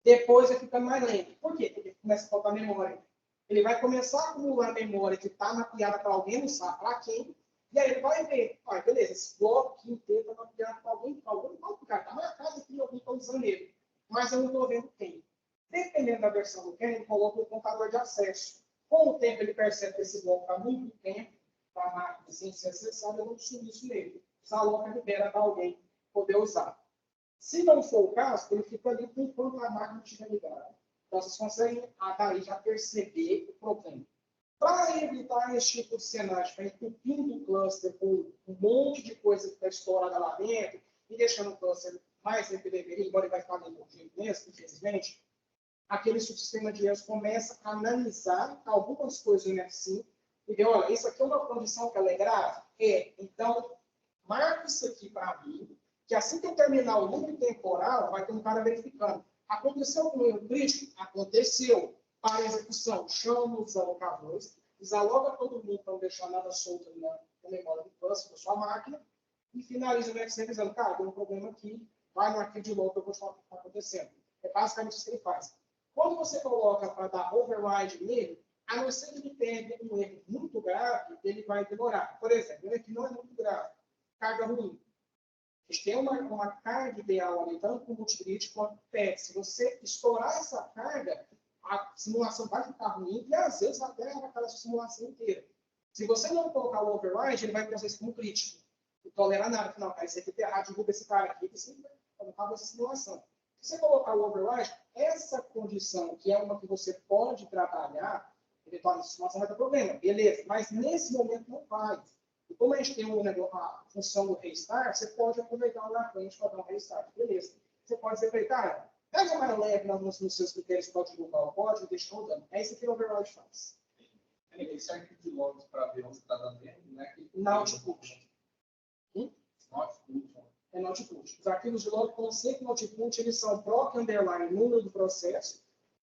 Depois ele fica mais lento. Por quê? Porque começa a faltar memória. Ele vai começar a acumular memória que está mapeada para alguém, não sabe para quem, e aí ele vai ver, ah, beleza, esse bloco aqui inteiro está mapeado para alguém, está marcado aqui, alguém está usando ele. Mas eu não estou vendo quem. Dependendo da versão do kernel, ele coloca o contador de acesso. Com o tempo, ele percebe que esse bloco está muito tempo para a máquina sem ser acessado, eu não preciso disso nele. Desaloca, libera para alguém poder usar. Se não for o caso, ele fica ali enquanto a máquina estiver ligada. Então, vocês conseguem daí já perceber o problema. Para evitar esse tipo de cenário, para entupindo o cluster com um monte de coisa que está estourada lá dentro e deixando o cluster mais tempo que deveria, embora ele vai ficar dentro do jeito mesmo, infelizmente, aquele subsistema de erros começa a analisar algumas coisas no MFSIM e ver, olha, isso aqui é uma condição que ela é grave? É. Então, marca isso aqui para mim, que assim que eu terminar o loop temporal, vai ter um cara verificando. Aconteceu algum erro crítico? Aconteceu. Para execução, chama os desalocadores, desaloga todo mundo para não deixar nada solto na memória do cluster da sua máquina e finaliza o MFSIM dizendo, cara, tem um problema aqui, vai no arquivo de log que eu vou te falar o que está acontecendo. É basicamente isso que ele faz. Quando você coloca para dar override nele, a não ser que ele tenha um erro muito grave, ele vai demorar. Por exemplo, um erro que não é muito grave, carga ruim. A gente tem uma carga ideal ali, tanto com multigrid quanto com PET. Se você estourar essa carga, a simulação vai ficar ruim e às vezes até aquela simulação inteira. Se você não colocar o override, ele vai fazer isso como crítico. Não tolerar nada. Não, cara, isso aqui está errado, derruba esse cara aqui, que sempre vai acabar essa simulação. Se você colocar o override, essa condição, que é uma que você pode trabalhar, eventualmente a simulação vai ter problema, beleza, mas nesse momento não faz. E como a gente tem a função do restart, você pode aproveitar lá na frente para dar um restart, beleza. Você pode dizer, cara, pega mais leve nos seus critérios para divulgar o código e deixa rodando. É isso que o override faz. Esse arquivo de logs para ver onde está dando erro, né? Na output. É no output. Os arquivos de log, como sempre no output, eles são proc underline número do processo,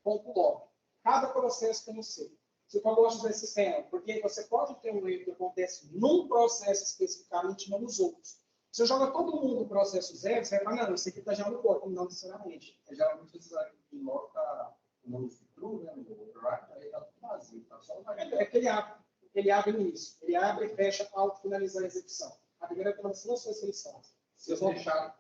ponto log. Cada processo tem o seu. Se eu gosto desse sistema, porque você pode ter um erro que acontece num processo especificamente, não nos outros. Se eu jogo todo mundo no processo zero, você vai falar, não, esse aqui está já no código, não necessariamente. Geralmente esses arquivos de log está no true, né? No override, aí está tudo vazio. Tá só é que ele abre no início. Ele abre e fecha ao finalizar a execução. A primeira condição é a sua seleção. Se eu deixar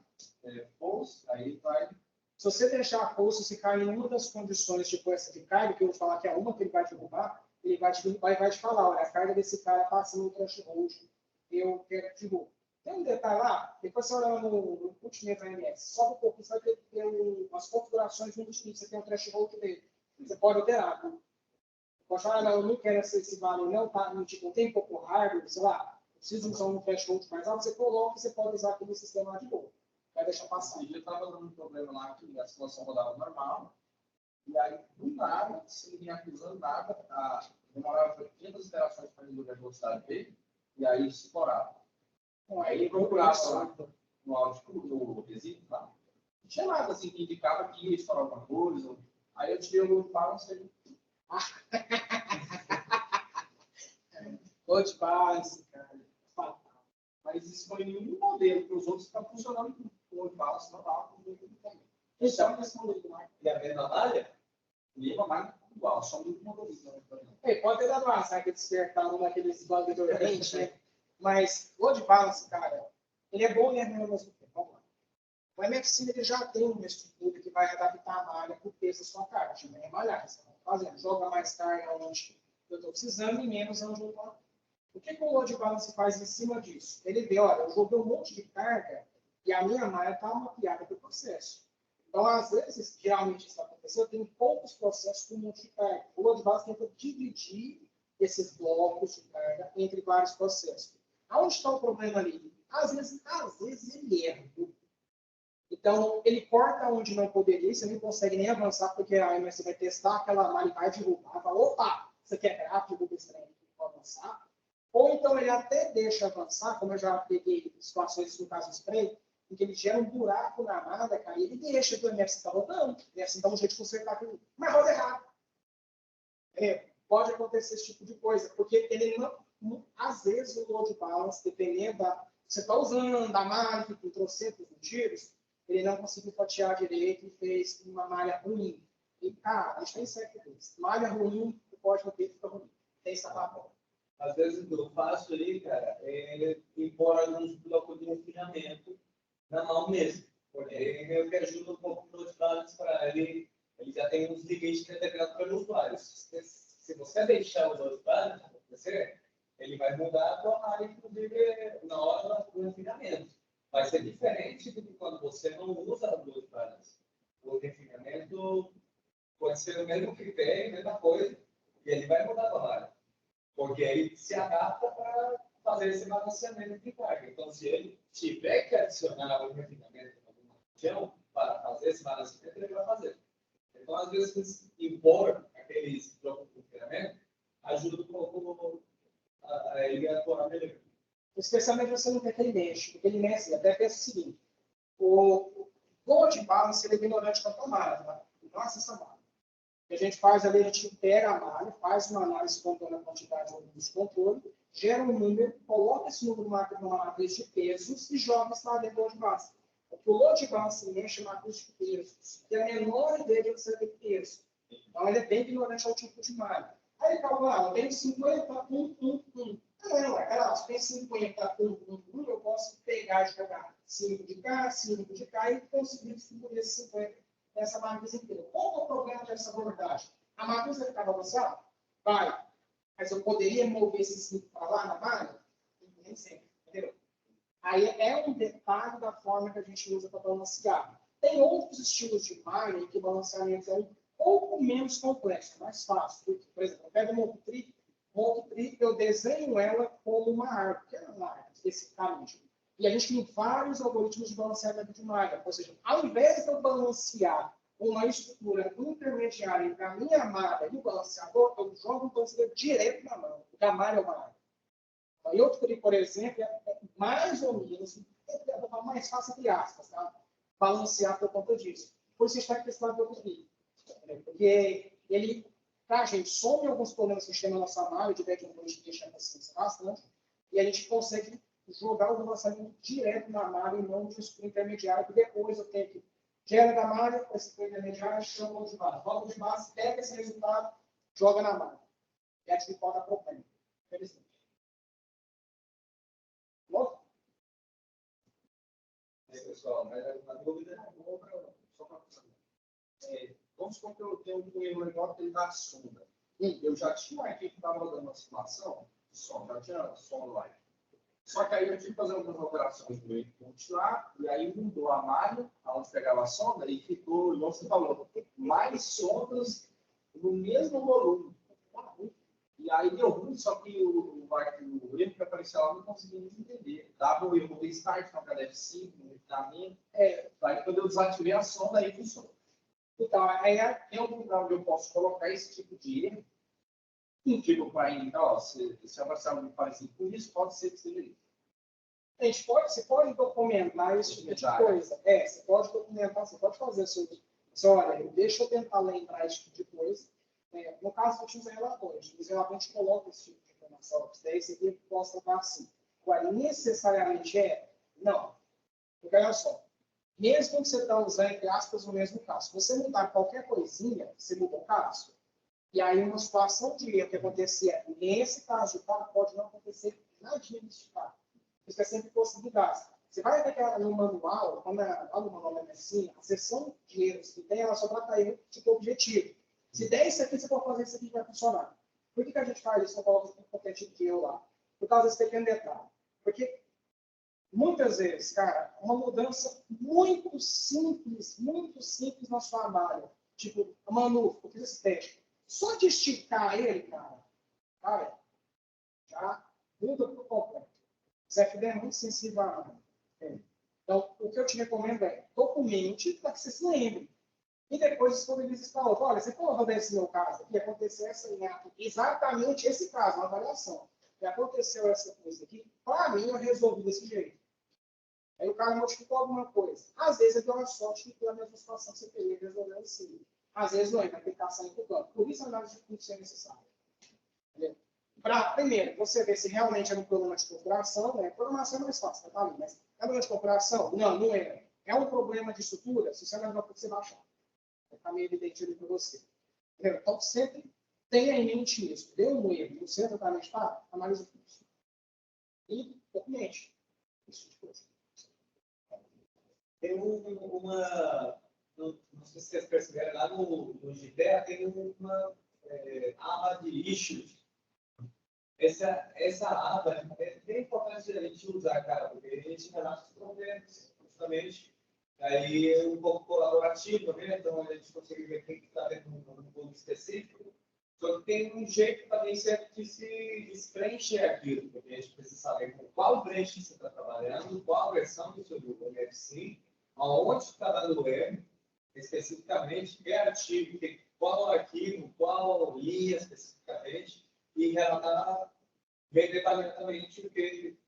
false, aí vai. Se você deixar false, se cair em uma das condições, tipo essa de carga, que eu vou falar que é uma que ele vai derrubar, ele vai te derrubar e vai te falar, olha, a carga desse cara está acima do threshold, eu quero que derrubar. Tem um detalhe lá, depois você olha no multimento AMS, sobe um pouco, você vai ter umas configurações no multimento, você tem um threshold dele. Você pode alterar. Tá? Pode falar, não, eu não quero esse valor, não, tá? Tipo, tem pouco hardware, sei lá, preciso usar um threshold mais alto, você coloca e você pode usar aquele sistema lá de boa. Vai deixar passar. Eu estava dando um problema lá que a situação rodava normal. E aí, do nada, sem ninguém acusando nada, demorava 500 interações para resolver a velocidade dele, e aí estourava. Bom, aí ele procurava lá no áudio, no resíduo, lá. Não tinha nada assim que indicava que ia estourar alguma coisa. Aí eu tirei o load balance e Load balance, cara. Fatal. mas isso foi em um modelo, que os outros estão funcionando com o load balance normal, com o também. Então, respondendo, Marco. E a mesma malha? Mesma mais igual, só muito motorista. Pode ter dado uma saca de despertar um daqueles bugs do Oriente, né? Mas load balance, cara, ele é bom e é ruim ao mesmo tempo. Vamos lá. O MFC ele já tem uma estrutura que vai adaptar a malha para o peso da sua carga. Chama remalhar. Você vai fazendo, joga mais carga onde eu estou precisando e menos onde eu estou. O que o load balance faz em cima disso? Ele vê, olha, eu joguei um monte de carga e a minha malha está mapeada para o processo. Então, às vezes, geralmente isso acontece, eu tenho poucos processos com um monte de carga. O load balance tenta dividir esses blocos de carga entre vários processos. Aonde está o problema ali? Às vezes ele erra. Então, ele corta onde não poderia, você não consegue nem avançar, porque aí você vai testar aquela malha e vai derrubar. Fala, opa, isso aqui é gráfico, derruba esse trem, vou avançar. Ou então ele até deixa avançar, como eu já peguei situações no caso do spray, em que ele gera um buraco na malha, cara, e ele deixa que o MFC está rodando. O MFC dá um jeito de consertar aquilo, mas roda errado. Pode acontecer esse tipo de coisa, porque ele não, às vezes o load balance, dependendo da. Você está usando a malha que tem trocentos motivos, ele não conseguiu fatiar direito e fez uma malha ruim. E, cara, a gente tem certo disso. Malha ruim, o código dele fica ruim. Tem essa palavra. Às vezes o que eu faço ali, cara, é impor alguns blocos de refinamento na mão mesmo. Porque eu que ajudo um pouco no balance para ele. Ele já tem uns limites determinados para os usuários. Se você deixar os outros balance acontecer, ele vai mudar a tua área, inclusive, na hora do refinamento. Vai ser diferente do que quando você não usa os dois balance. O refinamento pode ser o mesmo critério, a mesma coisa, e ele vai mudar a tua área. Porque ele se adapta para fazer esse balanceamento de carga. Então, se ele tiver que adicionar um refinamento em alguma região para fazer esse balanceamento, ele vai fazer. Então, às vezes, impor aqueles blocos de refinamento ajuda um pouco a ele atuar melhor. Especialmente você não quer que ele mexa, porque ele mexe, até pensa o seguinte, o load balance ele é ignorante com a tomada, tá? Então, essa malha. O que a gente faz ali, a gente pega a malha, faz uma análise contando a quantidade dos controles, gera um número, coloca esse número numa matriz de pesos e joga isso lá dentro do load balance. Porque o load balance mexe na matriz de pesos, e a menor dele você tem peso. Então, ele é bem ignorante ao tipo de malha. Aí ele fala, eu tenho 50, 1. Não, se tem 50, 1, eu posso pegar e jogar 5 de cá e conseguir distribuir esses 50 nessa matriz inteira. Qual é o problema dessa abordagem? A matriz vai ficar balanceada? Vai. Mas eu poderia mover esses 5 para lá na malha? Nem sempre, entendeu? Aí é um detalhe da forma que a gente usa para balancear. Tem outros estilos de malha em que o balanceamento é um pouco menos complexo, mais fácil. Por exemplo, eu pego uma Multipli, eu desenho ela como uma árvore, que é uma árvore, especificamente. E a gente tem vários algoritmos de balanceamento de malha. Ou seja, ao invés de eu balancear uma estrutura intermediária entre a minha malha e o balanceador, eu jogo o balanceador direto na mão, porque a malha é uma árvore. E outro tri, por exemplo, é mais ou menos, mais fácil, entre aspas, tá? Balancear por conta disso. Por isso a gente está precisando de outro tri. Porque ele, tá, gente, some alguns problemas que a gente tem na nossa malha, de backend, a gente deixa bastante, e a gente consegue jogar o lançamento direto na malha e não de estrutura intermediária, porque depois eu tenho que gera da malha, esse intermediário, chama de base. Volta de base, pega esse resultado, joga na malha. E a gente pode dar problema. Infelizmente. Bom? Aí, pessoal, mas a dúvida só para vamos supor que eu tenho um erro legal que ele dá sonda. Eu já tinha uma equipe que estava rodando uma simulação de sonda, já tinha sonda lá. Só que aí eu tive que fazer algumas alterações no input lá, e aí mudou a malha, aonde pegava a sonda, e ficou, igual você falou, mais sondas no mesmo volume. E aí deu ruim, só que o erro que apareceu lá não conseguia entender. Dava o erro de start na cada F5, no refinamento. Aí quando eu desativei a sonda, aí funcionou. Então, aí é um lugar onde eu posso colocar esse tipo de erro. E digo para ele, ó, se a Marcelo me fala assim, por isso pode ser que seja isso. A gente pode, você pode documentar esse tipo de coisa. Você pode documentar, você pode fazer seu olha, deixa eu tentar lembrar esse tipo de coisa. No caso, eu uso relatórios. Os relatórios colocam esse tipo de informação. Daí você possa estar assim. Agora, necessariamente não. Porque olha só, mesmo que você está usando, entre aspas, o mesmo caso, se você mudar qualquer coisinha, você muda o caso. E aí, uma situação de erro que acontecia nesse caso, pode não acontecer nadinha nesse caso. Isso é sempre possibilidade. Você vai ver que no manual, quando lá no manual da medicina, a seção de erros que tem, ela só trata erro tipo objetivo. Se der isso aqui, você pode fazer isso aqui que vai funcionar. Por que a gente faz isso? Eu coloco qualquer tipo de erro lá. Por causa desse pequeno detalhe. Porque muitas vezes, cara, uma mudança muito simples na sua malha. Tipo, Manu, eu fiz esse teste. Só de esticar ele, cara, já muda por completo. O CFD é muito sensível a Então, o que eu te recomendo documente para que você se lembre. E depois disponibilize para outro. Olha, você falou desse meu caso aqui, aconteceu exatamente esse caso, uma avaliação. E aconteceu essa coisa aqui, para mim eu resolvi desse jeito. Aí o cara modificou alguma coisa. Às vezes ele deu uma sorte que pela mesma situação que você teria resolvendo assim. Às vezes não, ele vai ter que estar saindo do campo. Por isso a análise de fluxo é necessária. Primeiro, você ver se realmente é um problema de configuração, né? Programação é mais fácil, tá ali, mas é um problema de configuração? Não, não é. É um problema de estrutura? Se você não vai você baixar. Vai ficar meio evidente ali para você. Entendeu? Então, sempre tenha em mente isso. Deu um erro, você exatamente está, analise o fluxo. E documente. Isso de coisa. Tem uma. Não sei se vocês perceberam, lá no GTEA tem uma aba de issues. Essa aba é bem importante a gente usar, cara, porque a gente relata os problemas, justamente. Aí é um pouco colaborativo, né? Então a gente consegue ver quem está dentro de um ponto específico. Só que tem um jeito também certo de se preencher aquilo, porque a gente precisa saber com qual branch você está trabalhando, qual versão do seu NFC, aonde está dando erro, especificamente, que artigo, qual arquivo, qual linha especificamente, e relatar bem detalhadamente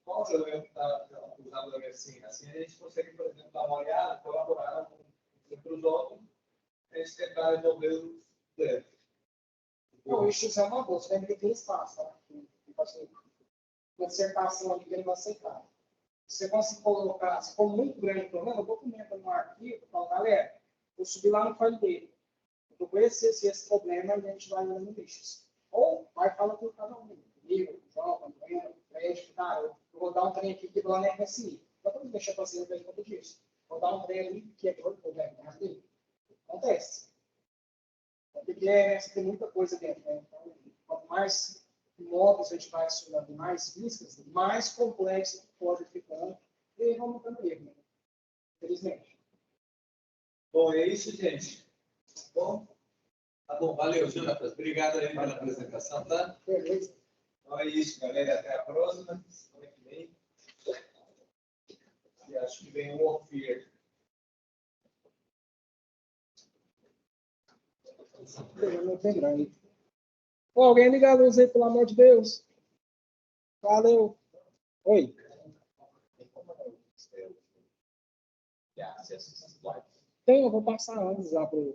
qual é o erro que está usando o NFC. Assim a gente consegue, por exemplo, dar uma olhada, colaborar entre os outros, a gente tentar resolver os erros. Não, isso é uma boa, você deve ter espaço, tá? Uma dissertação ali que ele vai aceitar. Se você conseguir colocar, se for muito grande o problema, documenta no arquivo, fala, galera, eu subi lá no file dele. Eu vou conhecer esse problema e a gente vai olhando no lixo. Ou vai falar com cada um. Comigo, João, Antônio, Fred, cara, eu vou dar um trem aqui que lá na RSI. Não vamos deixar para ser por conta disso. Vou dar um trem ali que é todo problema. Acontece. Porque você tem muita coisa dentro, né? Então, quanto mais módulos a gente vai adicionando, mais riscas, mais complexo pode ficando e vamos mudando erro, né? Infelizmente. Bom, é isso, gente. Bom, tá bom, valeu, Jonatas. Obrigado aí pela apresentação, tá? Beleza. Então é isso, galera. Até a próxima. Semana que vem. E acho que vem o Ofir. Não tem grande. Pô, alguém liga a luz aí, pelo amor de Deus. Valeu. Oi. Tem, eu vou passar antes lá para o